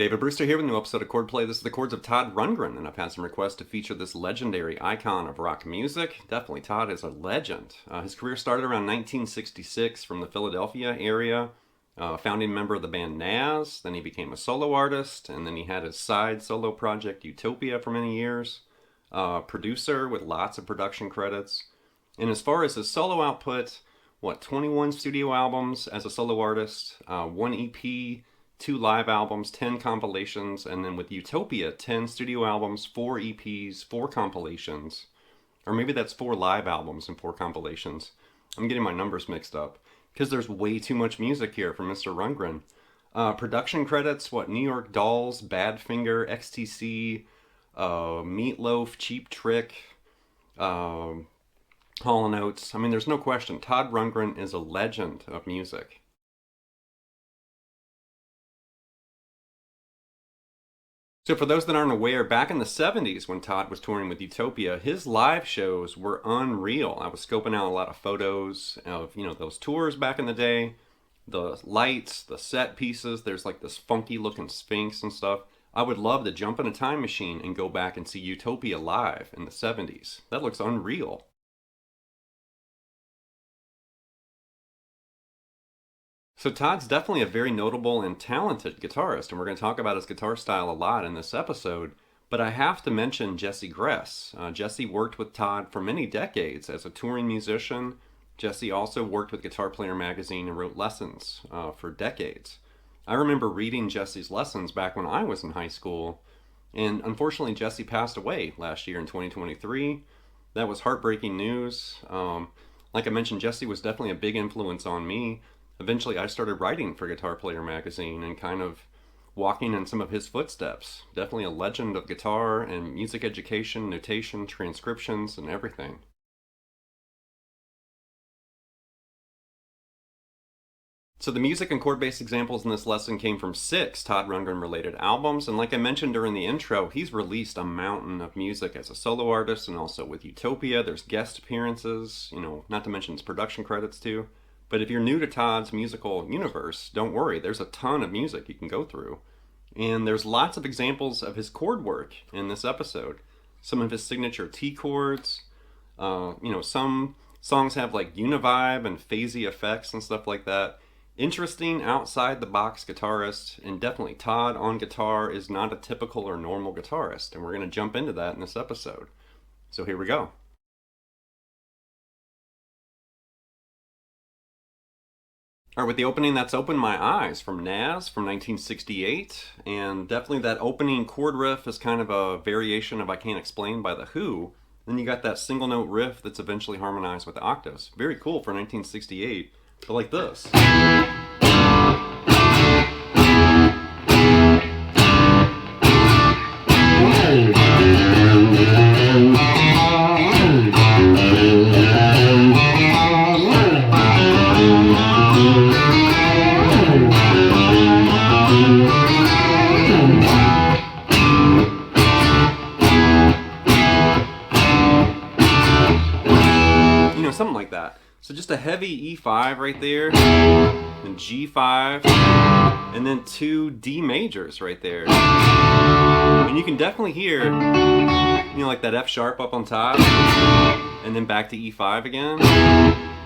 David Brewster here with a new episode of Chordplay. This is the Chords of Todd Rundgren, and I've had some requests to feature this legendary icon of rock music. Definitely, Todd is a legend. His career started around 1966 from the Philadelphia area. Founding member of the band Nazz, then he became a solo artist, and then he had his side solo project Utopia for many years. Producer with lots of production credits. And as far as his solo output, 21 studio albums as a solo artist, 1 EP, 2 live albums, 10 compilations, and then with Utopia, 10 studio albums, 4 EPs, 4 compilations. Or maybe that's 4 live albums and 4 compilations. I'm getting my numbers mixed up, because there's way too much music here from Mr. Rundgren. Production credits, New York Dolls, Badfinger, XTC, Meatloaf, Cheap Trick, Hall & Oates. I mean, there's no question, Todd Rundgren is a legend of music. So for those that aren't aware, back in the 70s when Todd was touring with Utopia, his live shows were unreal. I was scoping out a lot of photos of, those tours back in the day. The lights, the set pieces, there's like this funky looking Sphinx and stuff. I would love to jump in a time machine and go back and see Utopia live in the 70s. That looks unreal. So Todd's definitely a very notable and talented guitarist, and we're going to talk about his guitar style a lot in this episode, but I have to mention Jesse Gress. Jesse worked with Todd for many decades as a touring musician. Jesse also worked with Guitar Player magazine and wrote lessons for decades. I remember reading Jesse's lessons back when I was in high school, and unfortunately Jesse passed away last year in 2023. That was heartbreaking news. Like I mentioned, Jesse was definitely a big influence on me. Eventually, I started writing for Guitar Player magazine and kind of walking in some of his footsteps. Definitely a legend of guitar and music education, notation, transcriptions, and everything. So the music and chord-based examples in this lesson came from 6 Todd Rundgren-related albums, and like I mentioned during the intro, he's released a mountain of music as a solo artist, and also with Utopia, there's guest appearances, not to mention his production credits too. But if you're new to Todd's musical universe, don't worry, there's a ton of music you can go through. And there's lots of examples of his chord work in this episode. Some of his signature T-Chords, some songs have like univibe and phasey effects and stuff like that. Interesting outside-the-box guitarist, and definitely Todd on guitar is not a typical or normal guitarist, and we're going to jump into that in this episode. So here we go. All right, with the opening that's Open My Eyes from Nazz from 1968, and definitely that opening chord riff is kind of a variation of I Can't Explain by The Who. Then you got that single note riff that's eventually harmonized with the octaves. Very cool for 1968, but like this. Something like that. So just a heavy E5 right there, and G5, and then 2 D majors right there. And you can definitely hear, like that F sharp up on top, and then back to E5 again.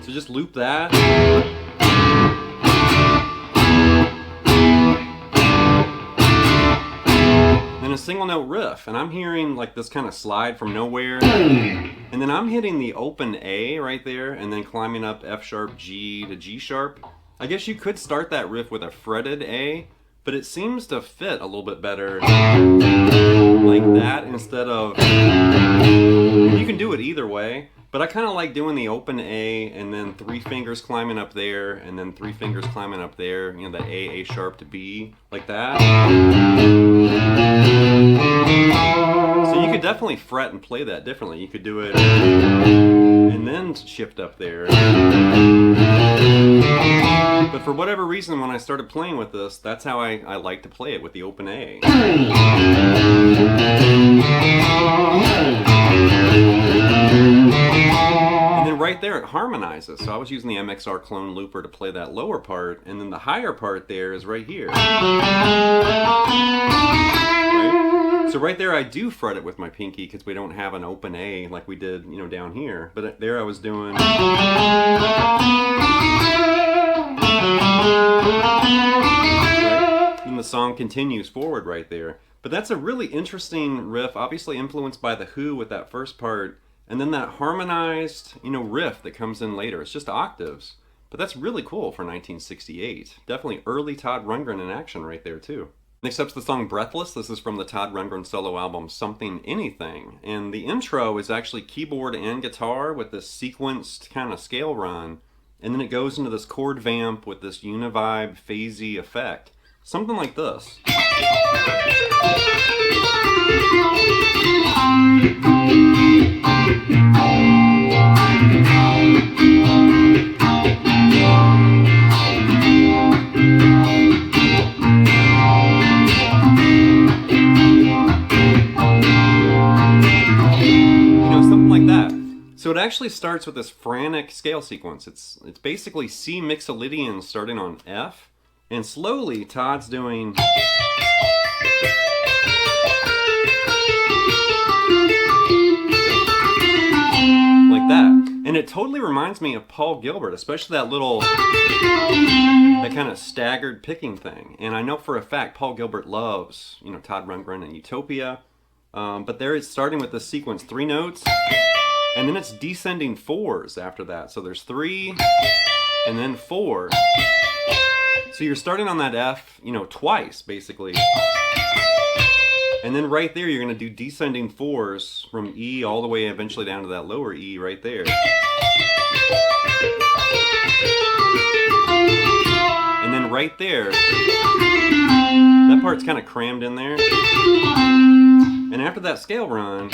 So just loop that. And a single note riff, and I'm hearing like this kind of slide from nowhere, and then I'm hitting the open A right there, and then climbing up F sharp, G to G sharp. I guess you could start that riff with a fretted A, but it seems to fit a little bit better like that instead of, you can do it either way, but I kind of like doing the open A and then 3 fingers climbing up there, and then 3 fingers climbing up there, the A sharp to B, like that. So you could definitely fret and play that differently. You could do it and then shift up there. But for whatever reason, when I started playing with this, that's how I like to play it, with the open A. And then right right there it harmonizes. So I was using the MXR clone looper to play that lower part, and then the higher part there is right here. Right? So right there I do fret it with my pinky because we don't have an open A like we did, you know, down here. But there I was doing. Right? And the song continues forward right there. But that's a really interesting riff, obviously influenced by The Who with that first part. And then that harmonized, you know, riff that comes in later. It's just octaves. But that's really cool for 1968. Definitely early Todd Rundgren in action right there too. Next up's the song Breathless. This is from the Todd Rundgren solo album Something Anything. And the intro is actually keyboard and guitar with this sequenced kind of scale run. And then it goes into this chord vamp with this univibe, phasey effect. Something like this. So it actually starts with this frantic scale sequence. It's basically C mixolydian starting on F, and slowly Todd's doing like that. And it totally reminds me of Paul Gilbert, especially that little, that kind of staggered picking thing. And I know for a fact Paul Gilbert loves, you know, Todd Rundgren and Utopia. But there it's starting with this sequence, 3 notes. And then it's descending 4s after that. So there's 3 and then 4. So you're starting on that F, you know, twice basically. And then right there you're going to do descending 4s from E all the way eventually down to that lower E right there. And then right there, that part's kind of crammed in there. And after that scale run,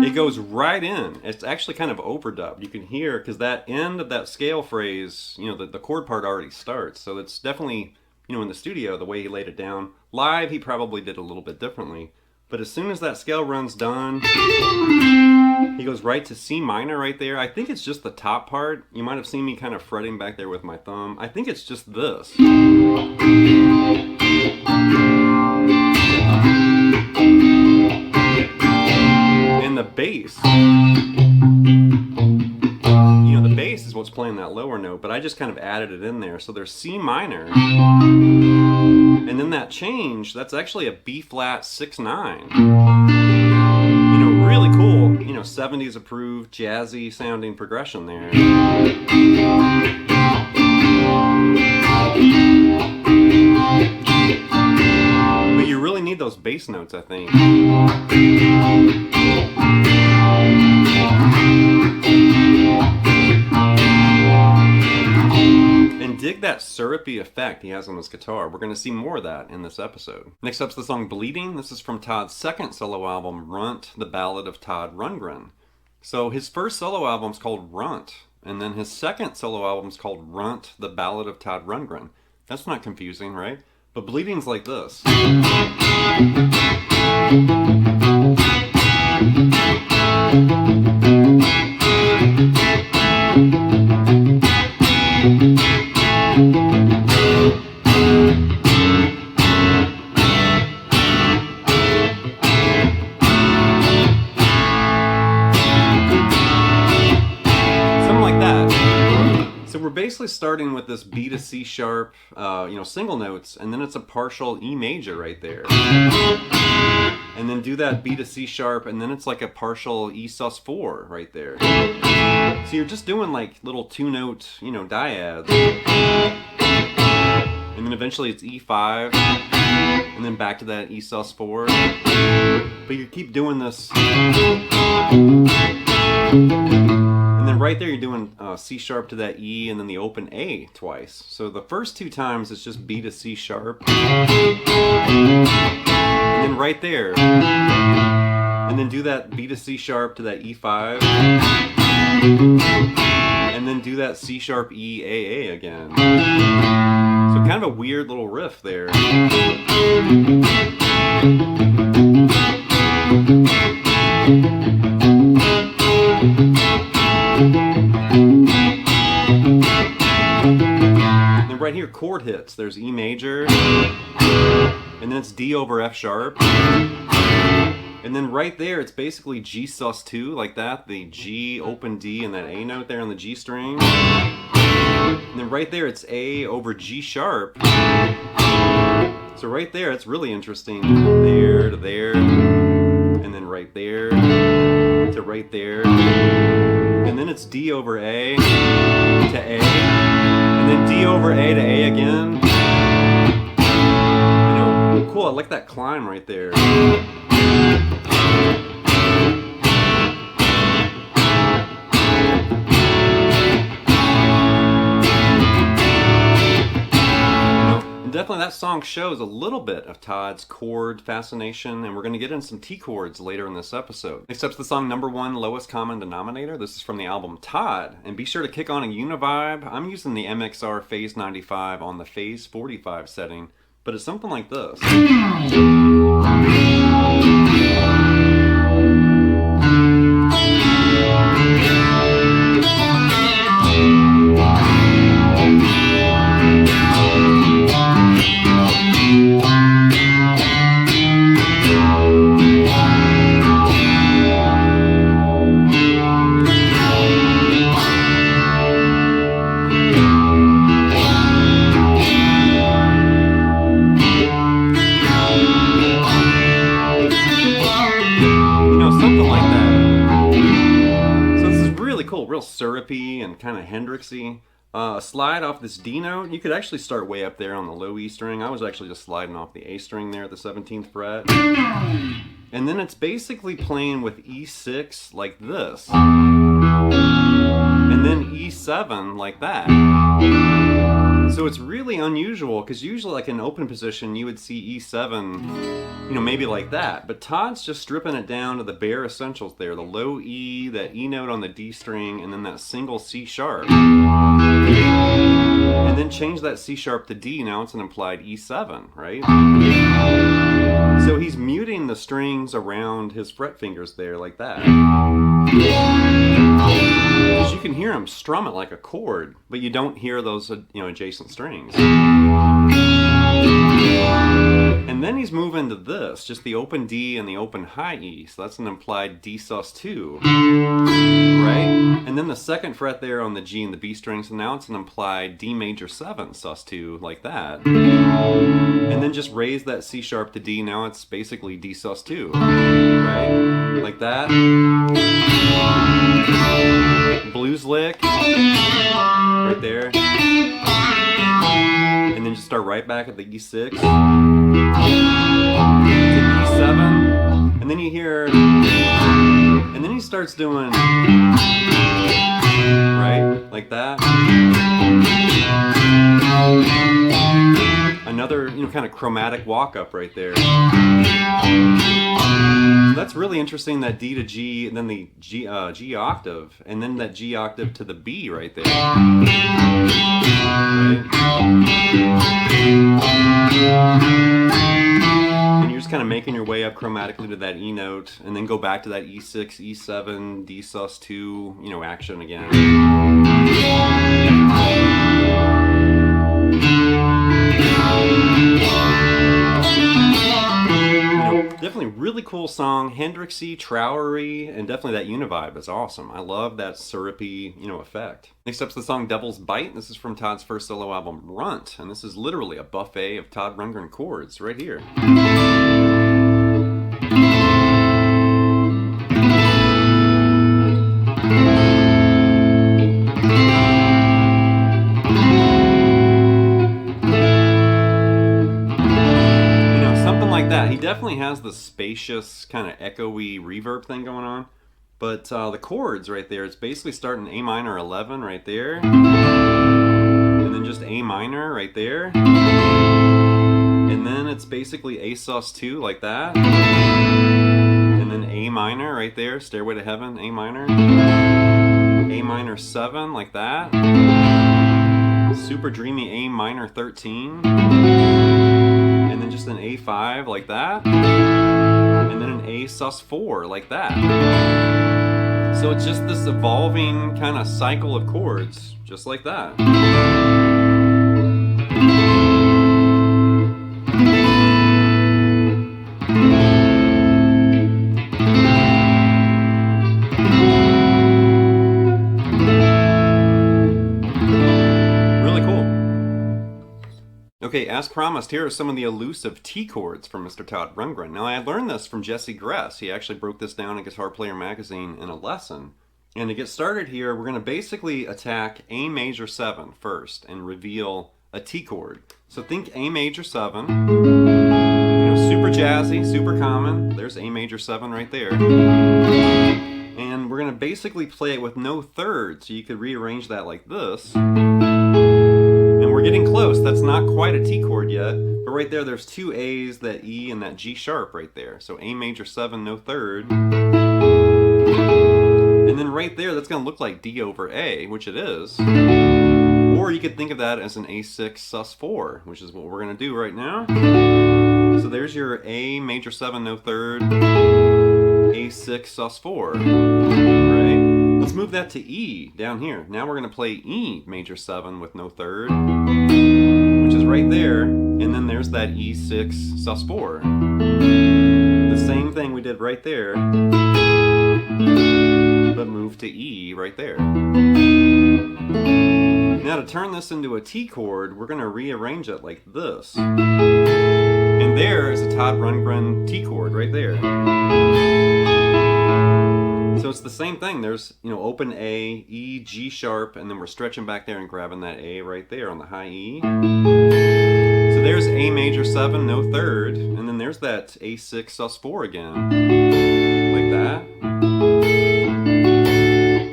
it goes right in. It's actually kind of overdubbed. You can hear, because that end of that scale phrase, you know, the chord part already starts. So it's definitely, you know, in the studio, the way he laid it down. Live, he probably did a little bit differently. But as soon as that scale run's done, he goes right to C minor right there. I think it's just the top part. You might have seen me kind of fretting back there with my thumb. I think it's just this. And the bass, you know, the bass is what's playing that lower note, but I just kind of added it in there. So there's C minor, and then that change, that's actually a B flat 6/9. You know, really cool, you know, 70s approved, jazzy sounding progression there. But you really need those bass notes, I think. And dig that syrupy effect he has on his guitar. We're going to see more of that in this episode. Next up's the song Bleeding. This is from Todd's second solo album, Runt, the Ballad of Todd Rundgren. So his first solo album's called Runt, and then his second solo album's called Runt, the Ballad of Todd Rundgren. That's not confusing, right? But Bleeding's like this. We're basically starting with this B to C sharp, you know, single notes, and then it's a partial E major right there. And then do that B to C sharp, and then it's like a partial E sus4 right there. So you're just doing like little 2-note, you know, dyads. And then eventually it's E5, and then back to that E sus4. But you keep doing this. And then right there you're doing C sharp to that E and then the open A twice. So the first 2 times it's just B to C sharp. And then right there. And then do that B to C sharp to that E5. And then do that C sharp E A again. So kind of a weird little riff there. there's E major, and then it's D over F sharp. And then right there, it's basically G sus2, like that, the G, open D, and that A note there on the G string. And then right there, it's A over G sharp. So right there, it's really interesting. There to there, and then right there to right there. And then it's D over A to A, and then D over A to A again. You know, cool, I like that climb right there. Definitely that song shows a little bit of Todd's chord fascination, and we're going to get into some T-chords later in this episode. Next up's the song number 1, Lowest Common Denominator. This is from the album Todd, and be sure to kick on a Univibe. I'm using the MXR Phase 95 on the Phase 45 setting, but it's something like this. Real syrupy and kind of Hendrixy. Slide off this D note. You could actually start way up there on the low E string. I was actually just sliding off the A string there at the 17th fret. And then it's basically playing with E6 like this. And then E7 like that. So it's really unusual, because usually like in open position you would see E7, you know, maybe like that. But Todd's just stripping it down to the bare essentials there. The low E, that E note on the D string, and then that single C sharp. And then change that C sharp to D, now it's an implied E7, right? So he's muting the strings around his fret fingers there like that. Because you can hear him strum it like a chord, but you don't hear those, you know, adjacent strings. And then he's moving to this, just the open D and the open high E, so that's an implied D sus2, right? And then the second fret there on the G and the B string, so now it's an implied D major 7 sus2, like that. And then just raise that C sharp to D, now it's basically D sus2, right? Like that. Blues lick, right there. And then just start right back at the E6 to E7, and then you hear, and then he starts doing, right, like that. Another, you know, kind of chromatic walk up right there. So that's really interesting, that D to G, and then the G octave, and then that G octave to the B right there. Right? And you're just kind of making your way up chromatically to that E note, and then go back to that E6, E7, D sus2, you know, action again. Definitely really cool song, Hendrixy, trowery, and definitely that Univibe is awesome. I love that syrupy, you know, effect. Next up's the song Devil's Bite. This is from Todd's first solo album, Runt, and this is literally a buffet of Todd Rundgren chords right here. He definitely has the spacious, kind of echoey reverb thing going on, but the chords right there, it's basically starting A minor 11 right there, and then just A minor right there, and then it's basically A sus2 like that, and then A minor right there, Stairway to Heaven, A minor, A minor 7 like that, super dreamy A minor 13, and then just an A5 like that, and then an A sus4 like that. So it's just this evolving kind of cycle of chords, just like that. Okay, as promised, here are some of the elusive T-Chords from Mr. Todd Rundgren. Now, I learned this from Jesse Gress. He actually broke this down in Guitar Player magazine in a lesson. And to get started here, we're going to basically attack A major 7 first and reveal a T-chord. So think A major 7, super jazzy, super common. There's A major 7 right there. And we're going to basically play it with no third, so you could rearrange that like this. We're getting close. That's not quite a T chord yet, but right there there's two A's, that E and that G sharp right there. So A major 7, no third. And then right there that's going to look like D over A, which it is. Or you could think of that as an A6 sus4, which is what we're going to do right now. So there's your A major 7, no third, A6 sus4. Let's move that to E down here. Now we're going to play E major 7 with no third, which is right there, and then there's that E6 sus4. The same thing we did right there, but move to E right there. Now to turn this into a T chord, we're going to rearrange it like this. And there is a Todd Rundgren T chord right there. So it's the same thing. There's, open A, E, G sharp, and then we're stretching back there and grabbing that A right there on the high E. So there's A major 7, no third, and then there's that A6 sus4 again, like that.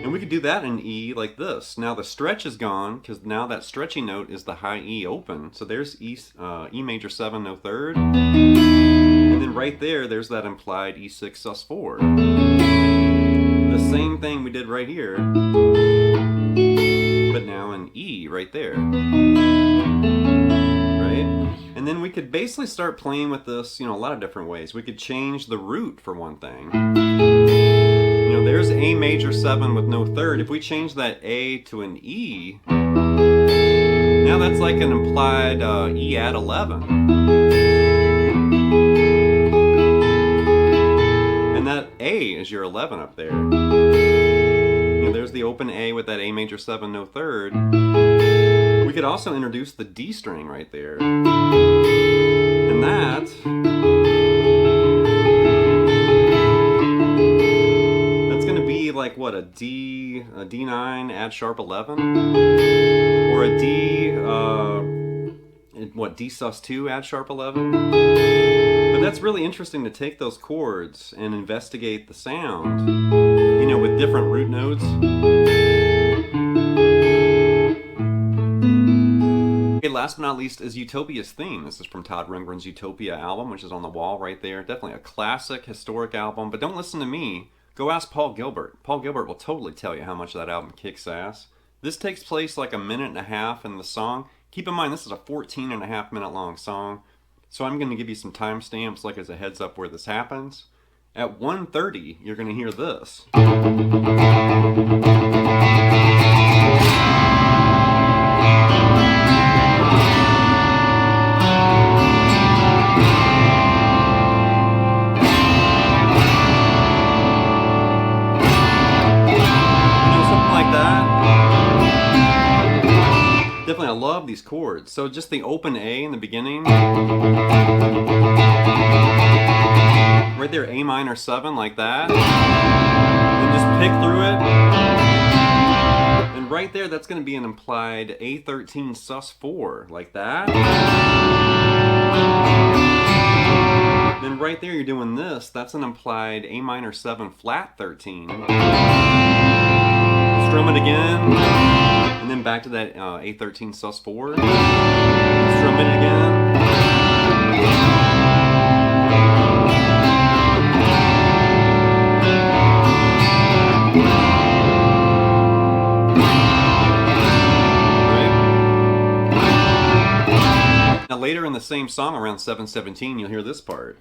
And we could do that in E like this. Now the stretch is gone, because now that stretchy note is the high E open. So there's E major 7, no third, and then right there's that implied E6 sus4. The same thing we did right here, but now in E right there, right? And then we could basically start playing with this, a lot of different ways. We could change the root for one thing. There's A major 7 with no third. If we change that A to an E, now that's like an implied E add 11. That A is your 11 up there. There's the open A with that A major 7, no third. We could also introduce the D string right there. And that's going to be like what, a D9 add sharp 11? Or a D sus2 add sharp 11? But that's really interesting to take those chords and investigate the sound, with different root notes. Okay, last but not least is Utopia's Theme. This is from Todd Rundgren's Utopia album, which is on the wall right there. Definitely a classic, historic album, but don't listen to me. Go ask Paul Gilbert. Paul Gilbert will totally tell you how much that album kicks ass. This takes place like a minute and a half in the song. Keep in mind, this is a 14.5-minute long song. So I'm going to give you some timestamps like as a heads up where this happens. At 1:30, you're going to hear this. Something like that. Definitely, I love these chords. So just the open A in the beginning. Right there, A minor 7, like that. And just pick through it. And right there, that's going to be an implied A13 sus4, like that. Then right there, you're doing this. That's an implied A minor 7 flat 13. Strum it again. And then back to that A13 sus4. Strum it again. Now later in the same song, around 7:17, you'll hear this part.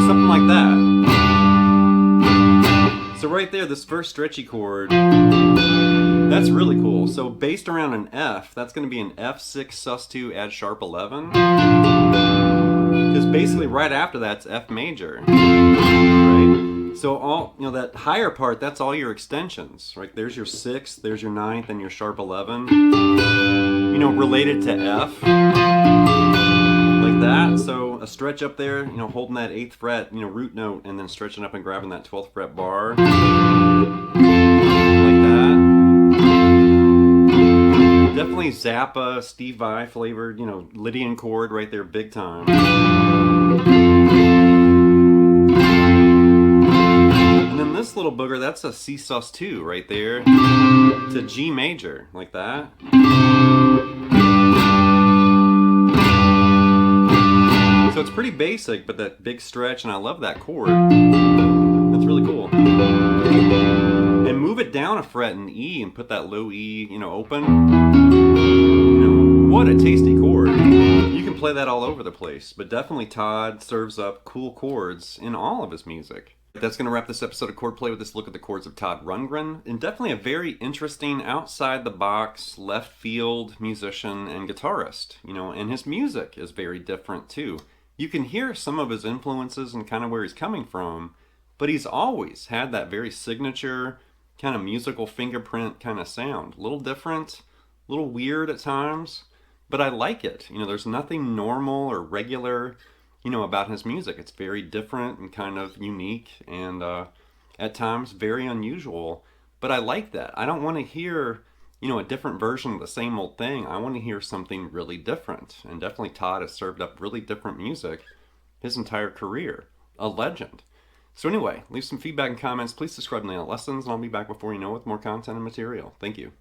Something like that. So right there, this first stretchy chord That's really cool. So based around an F, that's going to be an F6 sus2 add sharp 11. Because basically right after that's F major. Right? So all, that higher part, that's all your extensions. Right? There's your 6th, there's your 9th, and your sharp 11. Related to F. Like that. So a stretch up there, holding that 8th fret, root note, and then stretching up and grabbing that 12th fret bar. Like that. Definitely Zappa, Steve Vai flavored, Lydian chord right there, big time. And then this little booger, that's a C sus2 right there to G major, like that. So it's pretty basic, but that big stretch, and I love that chord. That's really cool. And move it down a fret in E and put that low E, open. What a tasty chord. You can play that all over the place, but definitely Todd serves up cool chords in all of his music. That's going to wrap this episode of Chordplay with this look at the chords of Todd Rundgren, and definitely a very interesting, outside-the-box, left-field musician and guitarist, and his music is very different too. You can hear some of his influences and kind of where he's coming from, but he's always had that very signature kind of musical fingerprint kind of sound. A little different, a little weird at times, but I like it. There's nothing normal or regular, about his music. It's very different and kind of unique and at times very unusual, but I like that. I don't want to hear, a different version of the same old thing. I want to hear something really different, and definitely Todd has served up really different music his entire career. A legend. So anyway, leave some feedback and comments. Please subscribe to Nail Lessons, and I'll be back before you know with more content and material. Thank you.